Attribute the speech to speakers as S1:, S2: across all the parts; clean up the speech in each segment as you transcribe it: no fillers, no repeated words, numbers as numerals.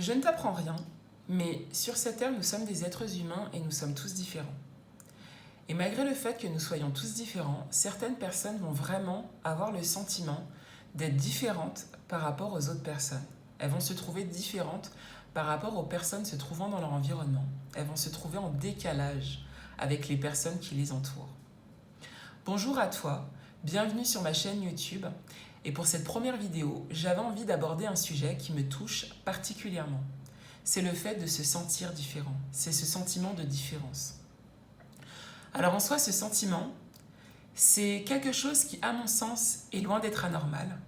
S1: Je ne t'apprends rien, mais sur cette terre, nous sommes des êtres humains et nous sommes tous différents. Et malgré le fait que nous soyons tous différents, certaines personnes vont vraiment avoir le sentiment d'être différentes par rapport aux autres personnes. Elles vont se trouver différentes par rapport aux personnes se trouvant dans leur environnement. Elles vont se trouver en décalage avec les personnes qui les entourent. Bonjour à toi, bienvenue sur ma chaîne YouTube. Et pour cette première vidéo, j'avais envie d'aborder un sujet qui me touche particulièrement. C'est le fait de se sentir différent, c'est ce sentiment de différence. Alors en soi, ce sentiment, c'est quelque chose qui, à mon sens, est loin d'être anormal,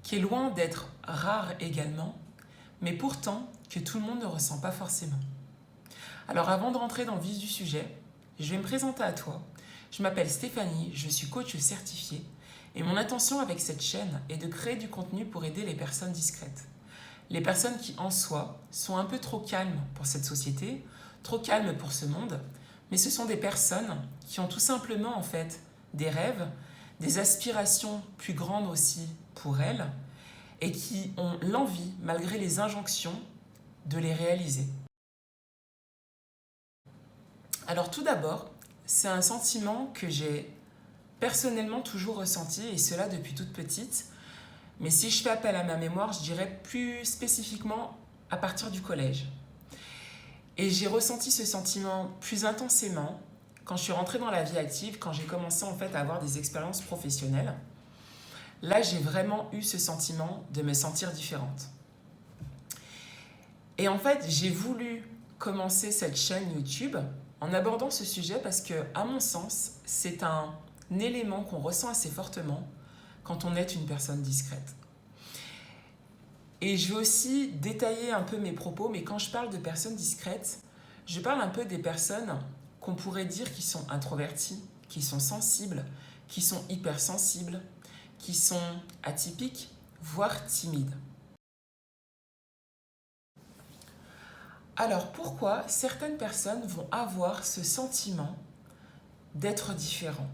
S1: qui est loin d'être rare également, mais pourtant que tout le monde ne ressent pas forcément. Alors avant de rentrer dans le vif du sujet, je vais me présenter à toi. Je m'appelle Stéphanie, je suis coach certifié et mon intention avec cette chaîne est de créer du contenu pour aider les personnes discrètes. Les personnes qui, en soi, sont un peu trop calmes pour cette société, trop calmes pour ce monde, mais ce sont des personnes qui ont tout simplement en fait des rêves, des aspirations plus grandes aussi pour elles et qui ont l'envie, malgré les injonctions, de les réaliser. Alors tout d'abord, c'est un sentiment que j'ai personnellement toujours ressenti et cela depuis toute petite. Mais si je fais appel à ma mémoire, je dirais plus spécifiquement à partir du collège. Et j'ai ressenti ce sentiment plus intensément quand je suis rentrée dans la vie active, quand j'ai commencé en fait à avoir des expériences professionnelles. Là, j'ai vraiment eu ce sentiment de me sentir différente. Et en fait, j'ai voulu commencer cette chaîne YouTube en abordant ce sujet parce que, à mon sens, c'est un élément qu'on ressent assez fortement quand on est une personne discrète. Et je vais aussi détailler un peu mes propos, mais quand je parle de personnes discrètes, je parle un peu des personnes qu'on pourrait dire qui sont introverties, qui sont sensibles, qui sont hypersensibles, qui sont atypiques, voire timides. Alors pourquoi certaines personnes vont avoir ce sentiment d'être différents?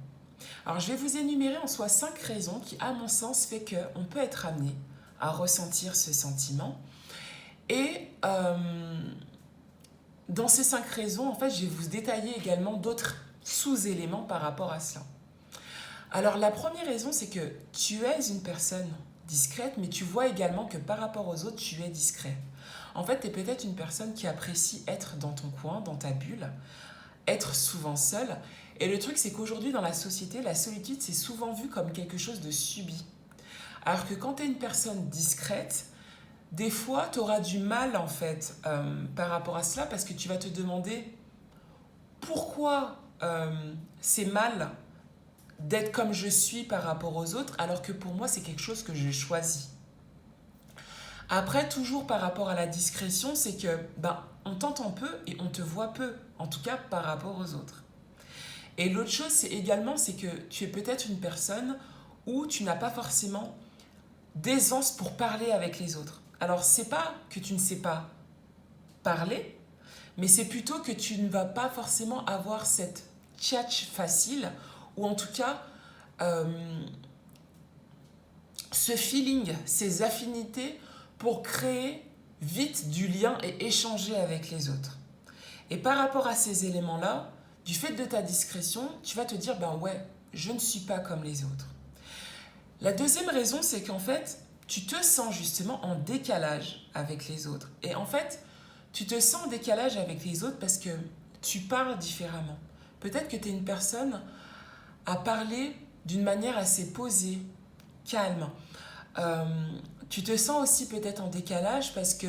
S1: Alors je vais vous énumérer en soi 5 raisons qui, à mon sens, fait qu'on peut être amené à ressentir ce sentiment. Et dans ces 5 raisons, en fait, je vais vous détailler également d'autres sous-éléments par rapport à cela. Alors la première raison, c'est que tu es une personne discrète, mais tu vois également que par rapport aux autres, tu es discret. En fait, tu es peut-être une personne qui apprécie être dans ton coin, dans ta bulle, être souvent seule. Et le truc, c'est qu'aujourd'hui, dans la société, la solitude, c'est souvent vu comme quelque chose de subi. Alors que quand tu es une personne discrète, des fois, tu auras du mal, en fait, par rapport à cela, parce que tu vas te demander pourquoi c'est mal d'être comme je suis par rapport aux autres, alors que pour moi, c'est quelque chose que je choisis. Après, toujours par rapport à la discrétion, c'est que on t'entend peu et on te voit peu, en tout cas par rapport aux autres. Et l'autre chose, c'est que tu es peut-être une personne où tu n'as pas forcément d'aisance pour parler avec les autres. Alors, c'est pas que tu ne sais pas parler, mais c'est plutôt que tu ne vas pas forcément avoir cette tchatch facile, ou en tout cas, ce feeling, ces affinités pour créer vite du lien et échanger avec les autres. Et par rapport à ces éléments-là, du fait de ta discrétion, tu vas te dire, ouais, je ne suis pas comme les autres. La deuxième raison, c'est qu'en fait, tu te sens justement en décalage avec les autres. Et en fait, tu te sens en décalage avec les autres parce que tu parles différemment. Peut-être que tu es une personne à parler d'une manière assez posée, calme. Tu te sens aussi peut-être en décalage parce que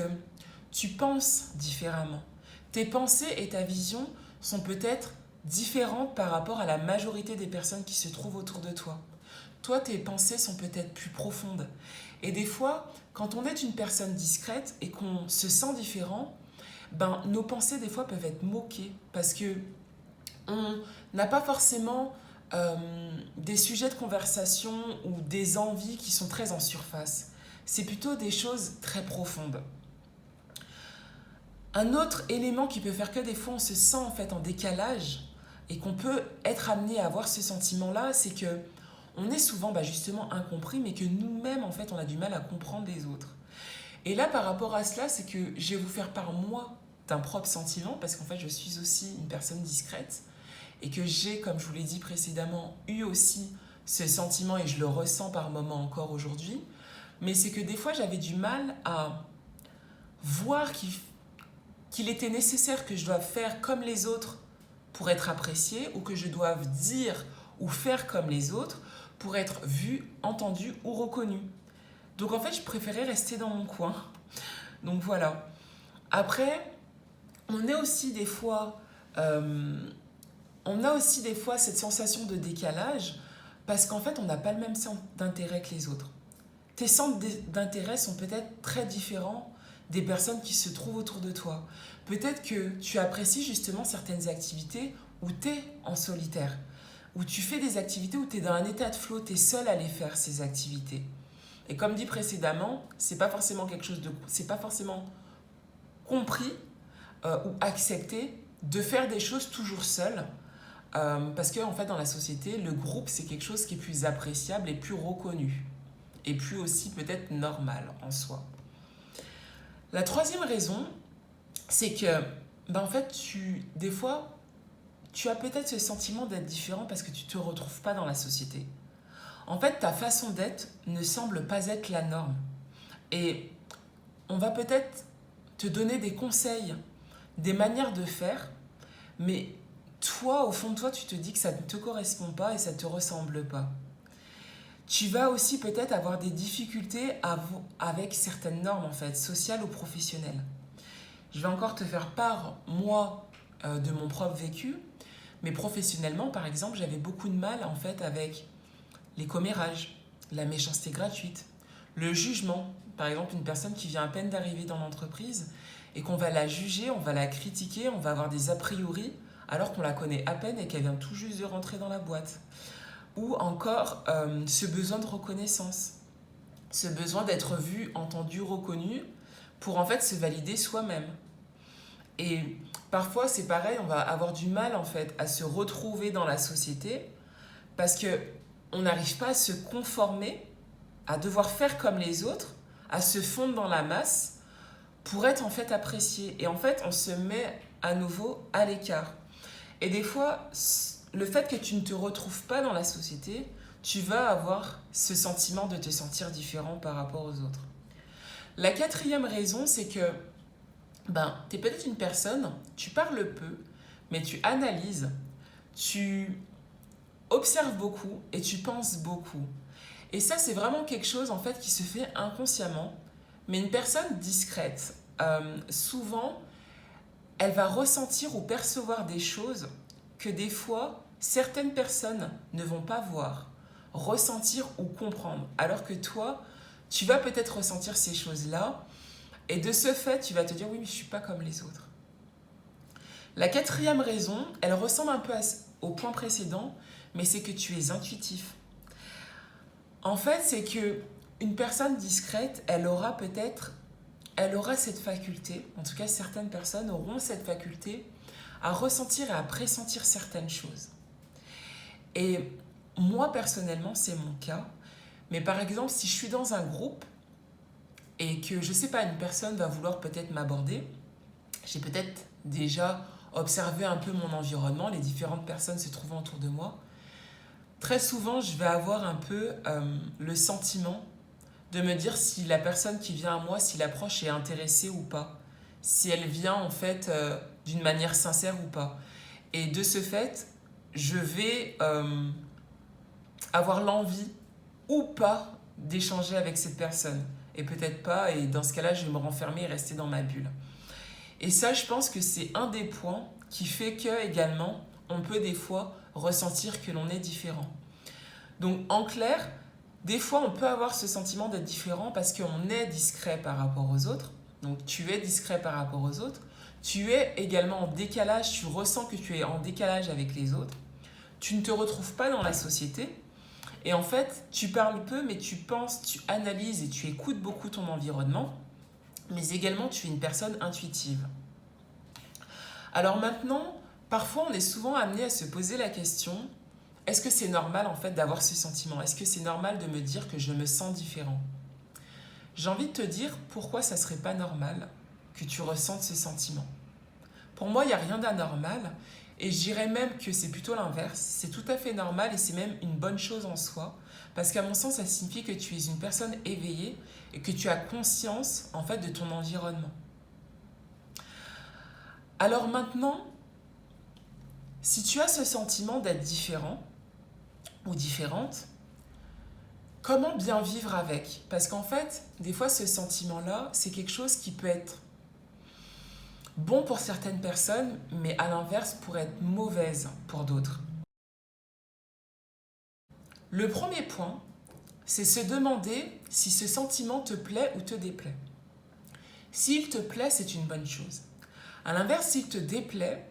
S1: tu penses différemment. Tes pensées et ta vision sont peut-être différentes par rapport à la majorité des personnes qui se trouvent autour de toi. Toi, tes pensées sont peut-être plus profondes. Et des fois, quand on est une personne discrète et qu'on se sent différent, nos pensées, des fois, peuvent être moquées parce que on n'a pas forcément des sujets de conversation ou des envies qui sont très en surface. C'est plutôt des choses très profondes. Un autre élément qui peut faire que des fois on se sent en fait en décalage et qu'on peut être amené à avoir ce sentiment-là, c'est que on est souvent justement incompris, mais que nous-mêmes en fait on a du mal à comprendre les autres. Et là, par rapport à cela, c'est que je vais vous faire part, moi, d'un propre sentiment, parce qu'en fait, je suis aussi une personne discrète, et que j'ai, comme je vous l'ai dit précédemment, eu aussi ce sentiment, et je le ressens par moments encore aujourd'hui, mais c'est que des fois, j'avais du mal à voir qu'il était nécessaire que je doive faire comme les autres pour être appréciée, ou que je doive dire ou faire comme les autres pour être vue, entendue ou reconnue. Donc en fait, je préférais rester dans mon coin. Donc voilà. Après, on est aussi des fois, on a aussi des fois cette sensation de décalage parce qu'en fait, on n'a pas le même centre d'intérêt que les autres. Tes centres d'intérêt sont peut-être très différents des personnes qui se trouvent autour de toi. Peut-être que tu apprécies justement certaines activités où tu es en solitaire, où tu fais des activités où tu es dans un état de flow, tu es seul à les faire, ces activités. Et comme dit précédemment, c'est pas forcément quelque chose de, c'est pas forcément compris ou accepté de faire des choses toujours seul, parce que en fait dans la société, le groupe c'est quelque chose qui est plus appréciable et plus reconnu et plus aussi peut-être normal en soi. La troisième raison, c'est que en fait des fois tu as peut-être ce sentiment d'être différent parce que tu te retrouves pas dans la société. En fait, ta façon d'être ne semble pas être la norme. Et on va peut-être te donner des conseils, des manières de faire, mais toi, au fond de toi, tu te dis que ça ne te correspond pas et ça ne te ressemble pas. Tu vas aussi peut-être avoir des difficultés avec certaines normes, en fait, sociales ou professionnelles. Je vais encore te faire part, moi, de mon propre vécu, mais professionnellement, par exemple, j'avais beaucoup de mal, en fait, avec les commérages, la méchanceté gratuite, le jugement. Par exemple, une personne qui vient à peine d'arriver dans l'entreprise et qu'on va la juger, on va la critiquer, on va avoir des a priori alors qu'on la connaît à peine et qu'elle vient tout juste de rentrer dans la boîte. Ou encore ce besoin de reconnaissance, ce besoin d'être vu, entendu, reconnu pour en fait se valider soi-même. Et parfois c'est pareil, on va avoir du mal en fait à se retrouver dans la société parce que on n'arrive pas à se conformer, à devoir faire comme les autres, à se fondre dans la masse pour être en fait apprécié. Et en fait, on se met à nouveau à l'écart. Et des fois, le fait que tu ne te retrouves pas dans la société, tu vas avoir ce sentiment de te sentir différent par rapport aux autres. La quatrième raison, c'est que tu es peut-être une personne, tu parles peu, mais tu analyses, tu observes beaucoup et tu penses beaucoup. Et ça, c'est vraiment quelque chose en fait qui se fait inconsciemment. Mais une personne discrète, souvent, elle va ressentir ou percevoir des choses que des fois, certaines personnes ne vont pas voir, ressentir ou comprendre. Alors que toi, tu vas peut-être ressentir ces choses-là. Et de ce fait, tu vas te dire, oui, mais je ne suis pas comme les autres. La quatrième raison, elle ressemble un peu au point précédent, mais c'est que tu es intuitif. En fait, c'est que une personne discrète, elle aura cette faculté, en tout cas certaines personnes auront cette faculté à ressentir et à pressentir certaines choses. Et moi personnellement, c'est mon cas. Mais par exemple, si je suis dans un groupe et que, je sais pas, une personne va vouloir peut-être m'aborder, j'ai peut-être déjà observé un peu mon environnement, les différentes personnes se trouvant autour de moi. Très souvent, je vais avoir un peu le sentiment de me dire si la personne qui vient à moi, si l'approche est intéressée ou pas. Si elle vient en fait d'une manière sincère ou pas. Et de ce fait, je vais avoir l'envie ou pas d'échanger avec cette personne. Et peut-être pas, et dans ce cas-là, je vais me renfermer et rester dans ma bulle. Et ça, je pense que c'est un des points qui fait que, également, on peut des fois ressentir que l'on est différent. Donc, en clair, des fois, on peut avoir ce sentiment d'être différent parce qu'on est discret par rapport aux autres. Donc, tu es discret par rapport aux autres. Tu es également en décalage, tu ressens que tu es en décalage avec les autres. Tu ne te retrouves pas dans la société. Et en fait, tu parles peu, mais tu penses, tu analyses et tu écoutes beaucoup ton environnement. Mais également, tu es une personne intuitive. Alors maintenant, parfois, on est souvent amené à se poser la question, est-ce que c'est normal en fait d'avoir ce sentiment? Est-ce que c'est normal de me dire que je me sens différent? j'ai envie de te dire pourquoi ça serait pas normal que tu ressentes ce sentiment. Pour moi, il n'y a rien d'anormal et je dirais même que c'est plutôt l'inverse. C'est tout à fait normal et c'est même une bonne chose en soi parce qu'à mon sens, ça signifie que tu es une personne éveillée et que tu as conscience en fait de ton environnement. Alors maintenant, si tu as ce sentiment d'être différent ou différente, comment bien vivre avec? Parce qu'en fait, des fois, ce sentiment-là, c'est quelque chose qui peut être bon pour certaines personnes, mais à l'inverse, pour être mauvaise pour d'autres. Le premier point, c'est se demander si ce sentiment te plaît ou te déplaît. S'il te plaît, c'est une bonne chose. À l'inverse, s'il te déplaît,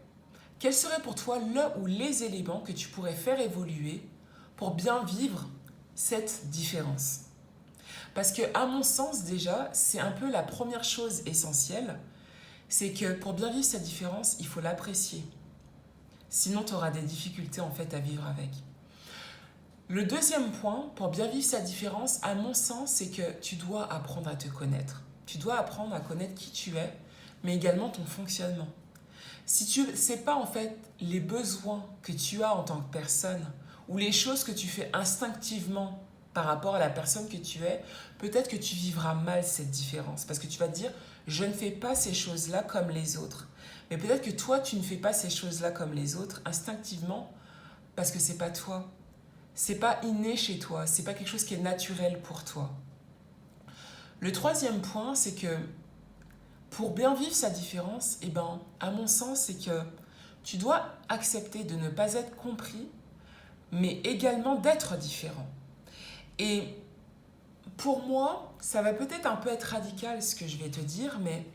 S1: quels seraient pour toi le ou les éléments que tu pourrais faire évoluer pour bien vivre cette différence? Parce que, à mon sens, déjà, c'est un peu la première chose essentielle, c'est que pour bien vivre cette différence, il faut l'apprécier. Sinon, tu auras des difficultés en fait à vivre avec. Le deuxième point, pour bien vivre cette différence, à mon sens, c'est que tu dois apprendre à te connaître. Tu dois apprendre à connaître qui tu es, mais également ton fonctionnement. Si tu ne sais pas en fait les besoins que tu as en tant que personne ou les choses que tu fais instinctivement par rapport à la personne que tu es, peut-être que tu vivras mal cette différence parce que tu vas te dire je ne fais pas ces choses-là comme les autres. Mais peut-être que toi tu ne fais pas ces choses-là comme les autres instinctivement parce que c'est pas toi. C'est pas inné chez toi, c'est pas quelque chose qui est naturel pour toi. Le troisième point, c'est que pour bien vivre sa différence, à mon sens, c'est que tu dois accepter de ne pas être compris, mais également d'être différent. Et pour moi, ça va peut-être un peu être radical ce que je vais te dire, mais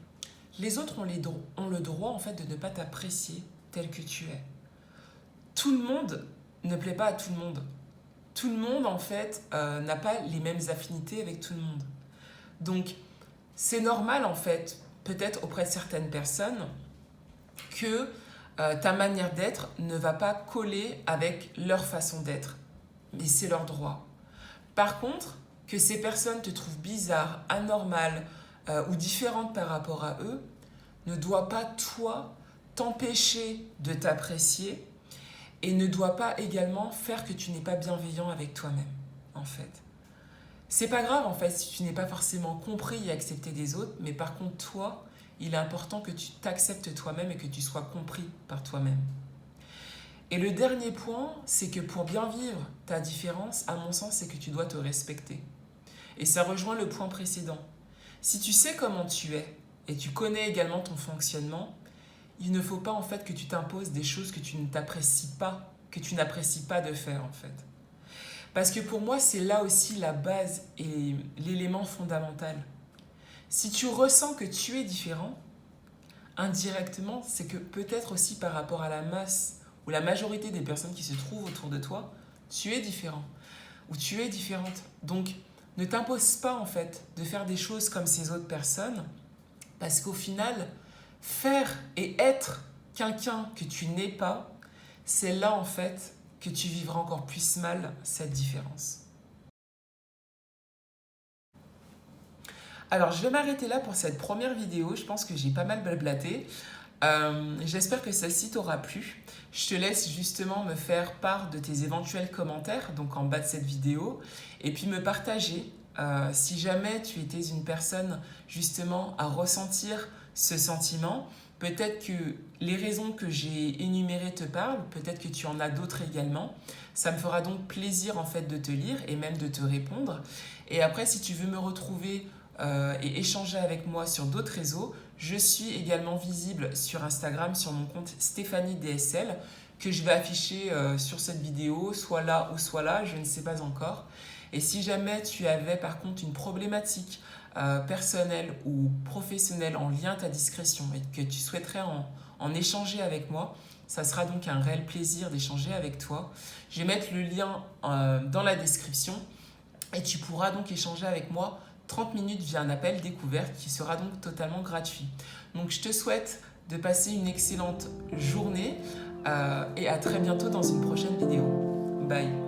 S1: les autres ont le droit en fait de ne pas t'apprécier tel que tu es. Tout le monde ne plaît pas à tout le monde. Tout le monde en fait n'a pas les mêmes affinités avec tout le monde. Donc c'est normal en fait, peut-être auprès de certaines personnes, que ta manière d'être ne va pas coller avec leur façon d'être. Mais c'est leur droit. Par contre, que ces personnes te trouvent bizarre, anormale ou différente par rapport à eux, ne doit pas, toi, t'empêcher de t'apprécier et ne doit pas également faire que tu n'es pas bienveillant avec toi-même, en fait. C'est pas grave, en fait, si tu n'es pas forcément compris et accepté des autres, mais par contre, toi, il est important que tu t'acceptes toi-même et que tu sois compris par toi-même. Et le dernier point, c'est que pour bien vivre ta différence, à mon sens, c'est que tu dois te respecter. Et ça rejoint le point précédent. Si tu sais comment tu es et tu connais également ton fonctionnement, il ne faut pas en fait que tu t'imposes des choses que tu ne t'apprécies pas, que tu n'apprécies pas de faire en fait. Parce que pour moi, c'est là aussi la base et l'élément fondamental. Si tu ressens que tu es différent, indirectement, c'est que peut-être aussi par rapport à la masse ou la majorité des personnes qui se trouvent autour de toi, tu es différent ou tu es différente. Donc, ne t'impose pas en fait de faire des choses comme ces autres personnes parce qu'au final, faire et être quelqu'un que tu n'es pas, c'est là en fait que tu vivras encore plus mal cette différence. Alors je vais m'arrêter là pour cette première vidéo, je pense que j'ai pas mal blablaté. J'espère que celle-ci t'aura plu. Je te laisse justement me faire part de tes éventuels commentaires, donc en bas de cette vidéo, et puis me partager si jamais tu étais une personne justement à ressentir ce sentiment. Peut-être que les raisons que j'ai énumérées te parlent, peut-être que tu en as d'autres également. Ça me fera donc plaisir en fait de te lire et même de te répondre. Et après, si tu veux me retrouver et échanger avec moi sur d'autres réseaux, je suis également visible sur Instagram sur mon compte Stéphanie DSL que je vais afficher sur cette vidéo, soit là ou soit là, je ne sais pas encore. Et si jamais tu avais par contre une problématique personnelle ou professionnelle en lien à ta discrétion et que tu souhaiterais en échanger avec moi, ça sera donc un réel plaisir d'échanger avec toi. Je vais mettre le lien dans la description et tu pourras donc échanger avec moi 30 minutes via un appel découverte qui sera donc totalement gratuit. Donc je te souhaite de passer une excellente journée et à très bientôt dans une prochaine vidéo. Bye.